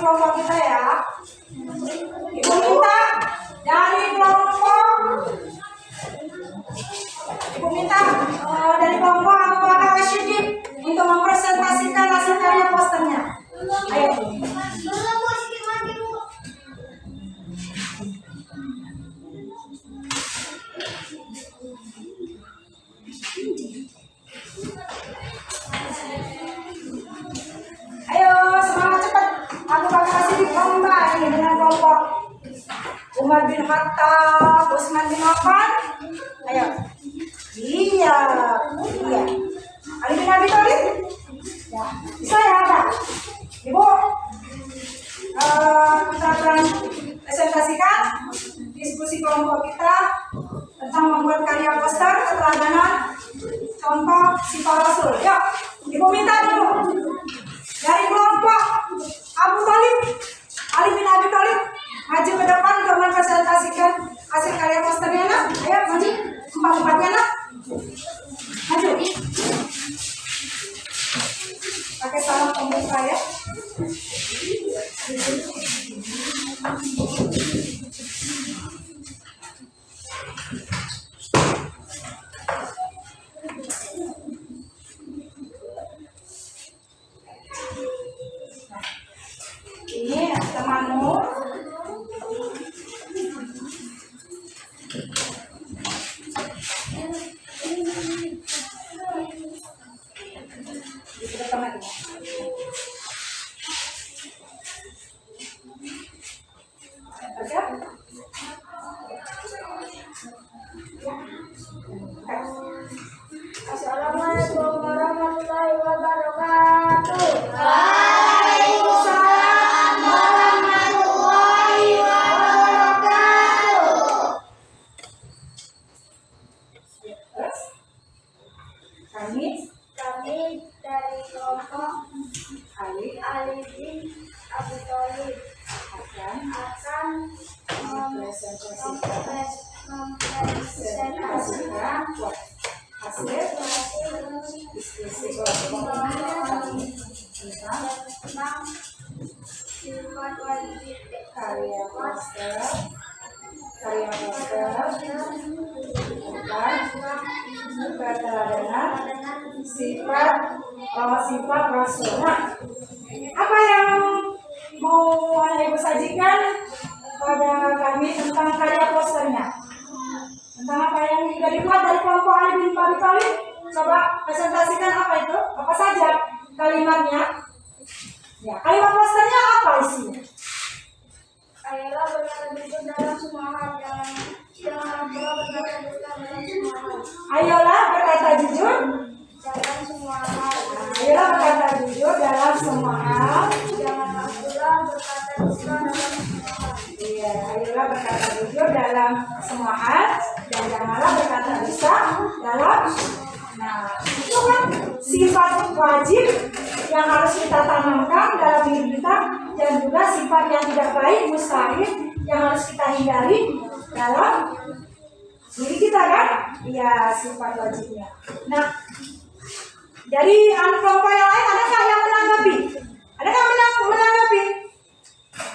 Kelompok kita ya. Ibu minta dari kelompok Abu Bakar As-Siddiq untuk mempresentasikan hasil karya posternya. Ayo. Ayo, semangat cepat. Abu Bakar As-Siddiq lomba ini dengan kelompok Umar bin Khattab, Utsman bin Affan. Ayo. Iya. Ali bin Abi Thalib. Ya, bisa ya, Kak? Ibu, kita akan presentasikan diskusi kelompok kita tentang membuat karya poster keteladanan contoh sifat Rasul. Yuk, Ibu minta dulu dari kelompok Abu Thalib, Ali bin Abi Thalib, maju ke depan untuk mempresentasikan hasil karya posternya. Nak, ayo maju, empat-empatnya nak, maju. Pakai salam pembuka ya. Ini temanmu. Assalamualaikum warahmatullahi wabarakatuh. Waalaikumsalam warahmatullahi wabarakatuh. Kami dari kelompok Ali bin Abi Thalib akan mempresentasikan hasil diskusi kelompok tentang sifat wajib karya poster tentang keteladanan sifat Rasul. Nah, apa yang mau Ibu sajikan pada kami tentang karya posternya? Tentang apa yang sudah dibuat dari kelompok Ali bin Abi Thalib? Coba presentasikan apa itu? Apa saja kalimatnya? Ya, kalimat posternya apa isinya? Ayolah benar-benar dalam semua hal dan janganlah berkata dusta dalam. Nah, itu kan sifat wajib yang harus kita tanamkan dalam diri kita, dan juga sifat yang tidak baik, mustahil, yang harus kita hindari dalam diri kita kan? Iya, sifat wajibnya. Nah, dari kelompok yang lain ada nggak yang menanggapi? Ada nggak menanggapi?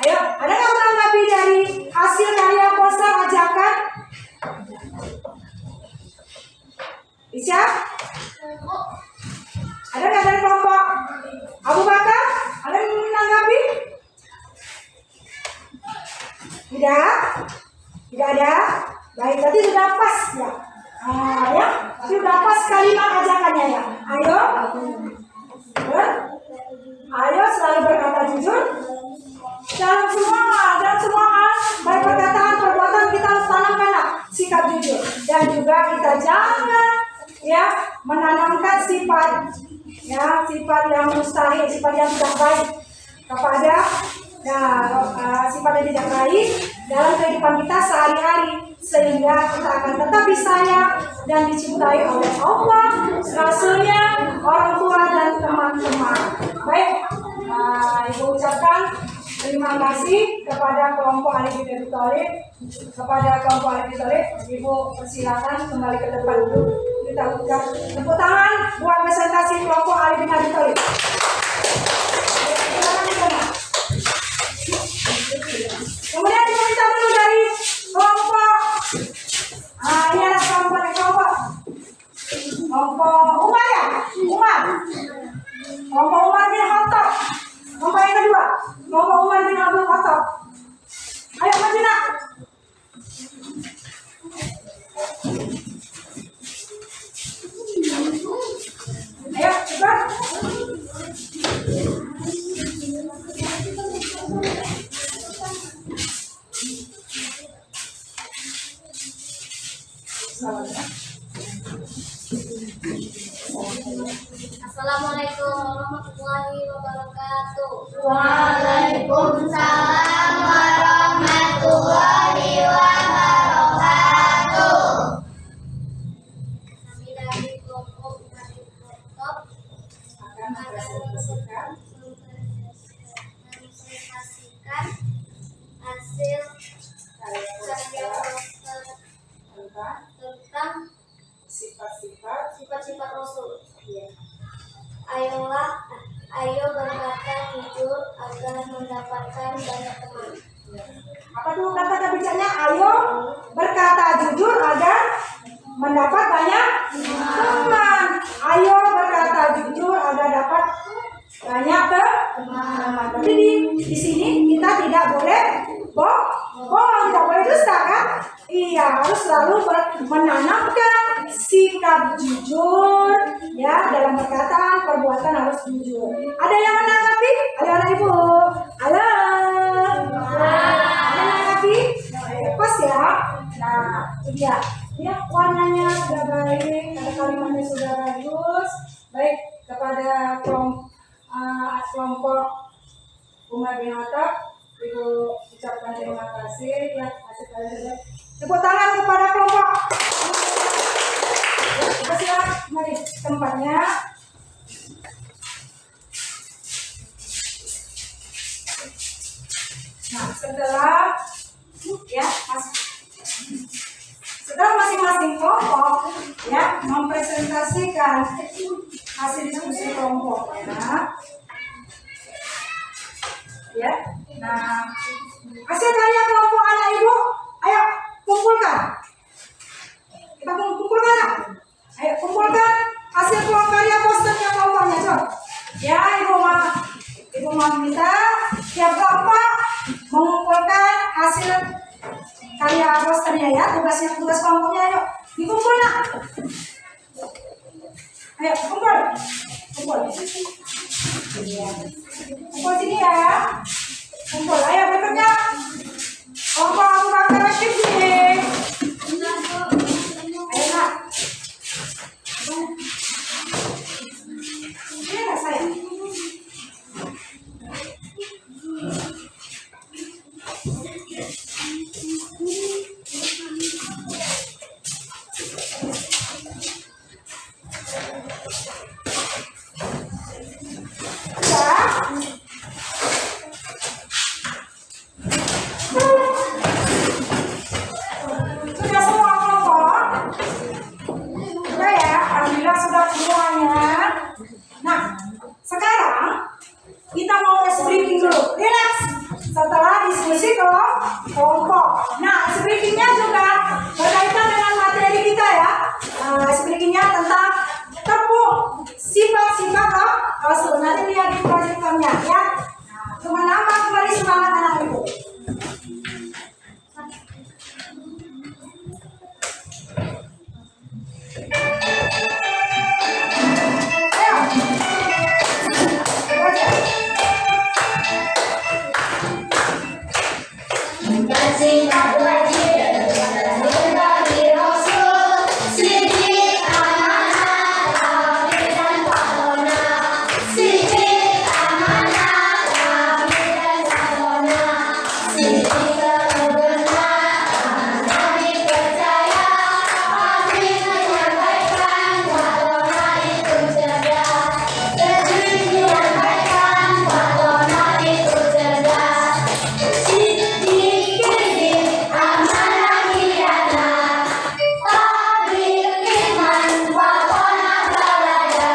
Ayo, ada nggak menanggapi dari hasil karya poster ajakan? Bisa? Ada nggak dari kelompok Abu Bakar? Ada yang menanggapi? Tidak? Tidak ada? Baik, berarti sudah pas ya. Ya, sudah pas kalimat ajakannya ya. Ayo, ayo selalu berkata jujur dalam semua hal, baik perkataan, perbuatan kita harus tanamkan sikap jujur, dan juga kita jangan ya menanamkan sifat yang mustahil, sifat yang tidak baik kepada sifat yang tidak baik dalam kehidupan kita sehari-hari, sehingga kita akan tetap disayang dan dicintai oleh Allah, Rasulnya, orang tua dan teman-teman. Baik, Ibu ucapkan terima kasih kepada kelompok Ali bin Abi Thalib. Kepada kelompok Ali bin Abi Thalib, Ibu persilakan kembali ke depan dulu. Kita ucap tepuk tangan buat presentasi kelompok Ali bin Abi Thalib. Kemudian kita minta dulu dari kelompok, ini ada kelompok Umar ya, kelompok Umar bin Khattab. Kelompok yang kedua, kelompok Umar bin Abdul Khattab. Ayo maju nak. Ayo cepat. Assalamualaikum warahmatullahi wabarakatuh. Waalaikumsalam warahmatullahi wabarakatuh. Kami dari kelompok Umar bin Khattab akan mempresentasikan hasil karya poster tentang sifat-sifat Rasul. Ayo berkata jujur agar mendapatkan banyak teman. Apa tuh kata bicaranya? Ayo berkata jujur agar mendapat banyak teman. Ayo berkata jujur agar dapat banyak teman. Jadi di sini kita tidak boleh bohong, tidak boleh dusta kan? Iya, harus selalu menanamkan sikap jujur ya, dalam perkataan, perbuatan harus jujur. Ada yang menanggapi? Ada anak ibu? Halo? Ada menanggapi? Pas ya? Nah, iya. Ya, warnanya sudah baik, ada kalimatnya sudah bagus. Baik, kepada kelompok Umar bin Khattab, Ibu ucapkan terima kasih ya, kasih kalian. Tepuk tangan kepada kelompok. Terima kasih, mari tempatnya. Nah, setelah masing-masing kelompok ya mempresentasikan hasil diskusi kelompoknya. Ya, nah hasil karya kelompok anak ibu, ayo kumpulkan. Kita kumpulkan, ayo kumpulkan hasil karya posternya kelompoknya, coba. Ya, ibu mau minta tiap kelompok mengumpulkan hasil karya posternya ya, tugas kelompoknya, ayo dikumpul nak. Ayo kumpul. Kumpul sini ya. Kumpul, ayo berikutnya. Kelompok Abu Bakar aktif nih. Ayo nak. Ini nggak sayang? bersingkat wajib dan berbagi rasul sidik amanah kami dan fatona sidik amanah kami dan fatona sidik kebenaran kami percaya kami menyampaikan fatona itu cerdas Sedih menyampaikan fatona itu cerdas Sidik amanah khianat tabligh iman fatona berada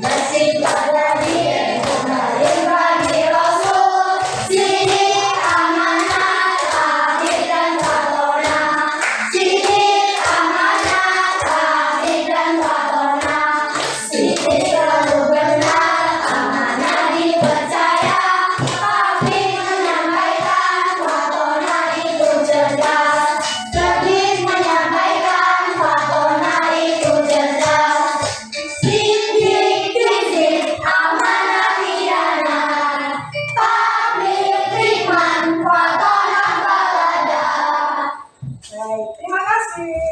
bersifat wajib kembali bagi rasul sidik amanah tabligh dan fatona sidik amanah tabligh dan fatona sidik selalu benar amanah dipercaya tapi menyampaikan fatona itu cerdas Sedih menyampaikan fatona itu cerdas Sidik amanah khianat tabligh iman fatona balada. Baik, terima kasih.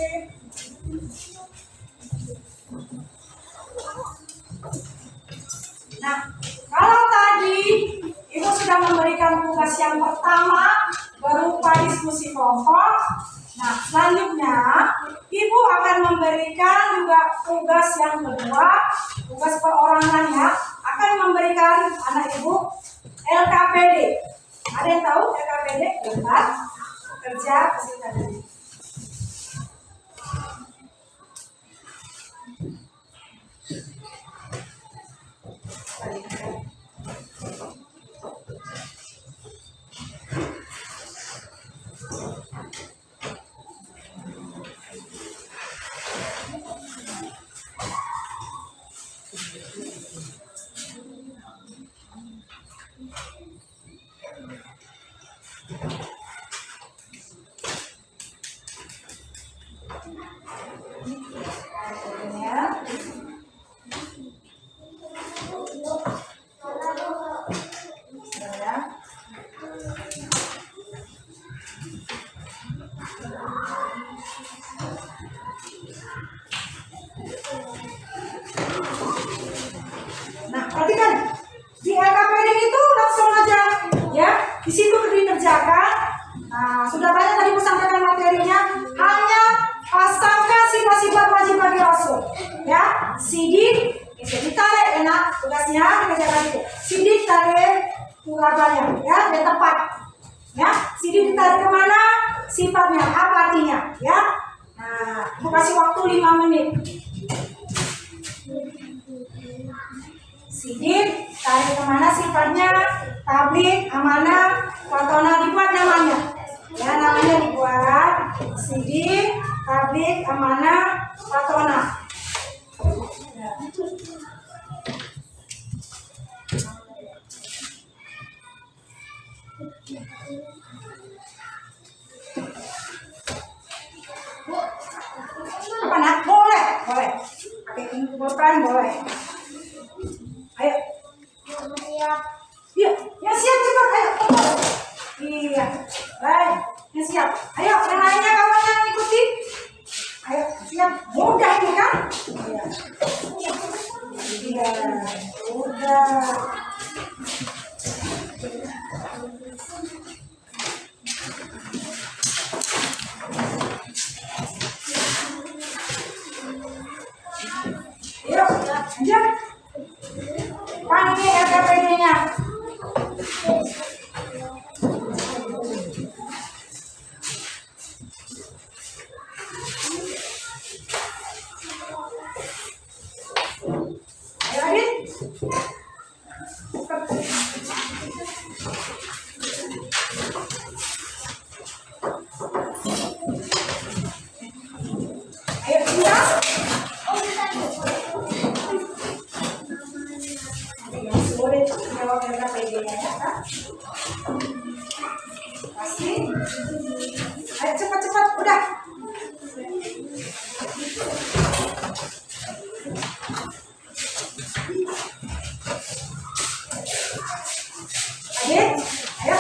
Nah, kalau tadi Ibu sudah memberikan tugas yang pertama berupa diskusi kelompok. Nah, selanjutnya Ibu akan memberikan juga tugas yang kedua, tugas perorangannya akan memberikan anak Ibu LKPD. Ada yang tahu LKPD? Bentar, kerja kesehatan. Nah, perhatikan di LKPD itu langsung aja ya, di situ dikerjakan. Nah, sudah banyak tadi Ibu sampaikan materinya, hanya pasangkan sifat-sifat wajib bagi rasul. Ya, sidik bisa ditarik, enak tugasnya dikerjakan itu. Sidik tarik apanya, ya, yang tepat. Ya, sidik ditarik kemana? Sifatnya, apa artinya? Ya, nah, Ibu kasih waktu 5 menit. Sidik, tarik kemana sifatnya, tabligh, amanah, fatona, dibuat namanya. Ya, namanya dibuat. Sidik, tabligh, amanah, fatona. Apa nak? Boleh, boleh. Pakai pulpen boleh. Ayo. Iya, yang siap cepat, ayo cepat. Iya, baik, yang siap. Ayo, yang lainnya kawan yang ikuti. Ayo, siap. Mudah ini kan? Iya. Iya, udah. Ayo, lanjut. Panggil LKPD-nya. Ayo, Adit. Ayo, Cinta. Boleh jawab LKPD-nya ya, Kak? Pasti. Ayo cepat-cepat, udah. Adit, ayo.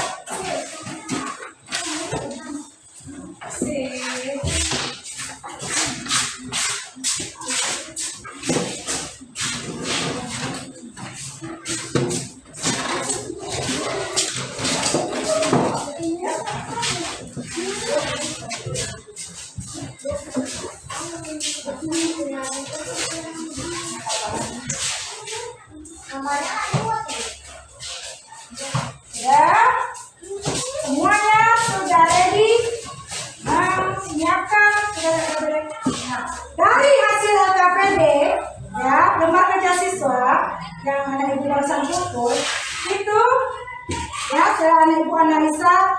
dengan Ibu Analisa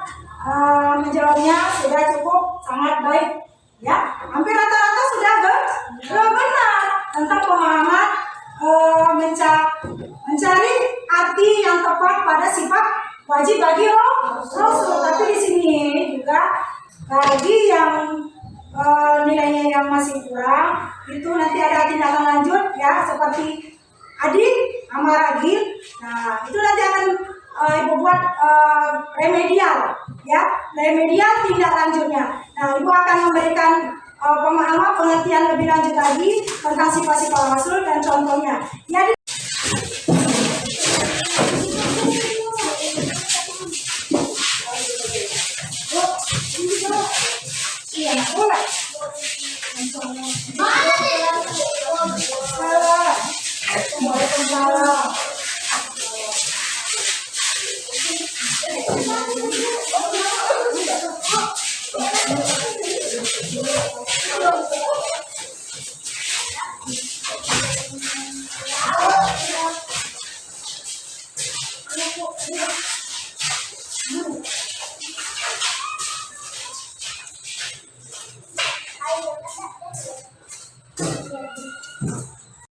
menjawabnya sudah cukup sangat baik, ya. Hampir rata-rata sudah benar tentang pemahaman mencari arti yang tepat pada sifat wajib bagi Rasul. Tapi di sini juga bagi yang nilainya yang masih kurang, itu nanti ada tindakan lanjut ya, seperti adik amar agil. Nah, itu nanti akan Ibu buat remedial ya, remedial tindak lanjutnya. Nah, Ibu akan memberikan pemahaman pengertian lebih lanjut lagi tentang sifat-sifat Rasul dan contohnya. Ya, iya, boleh. Waalaikumsalam. Waalaikumsalam.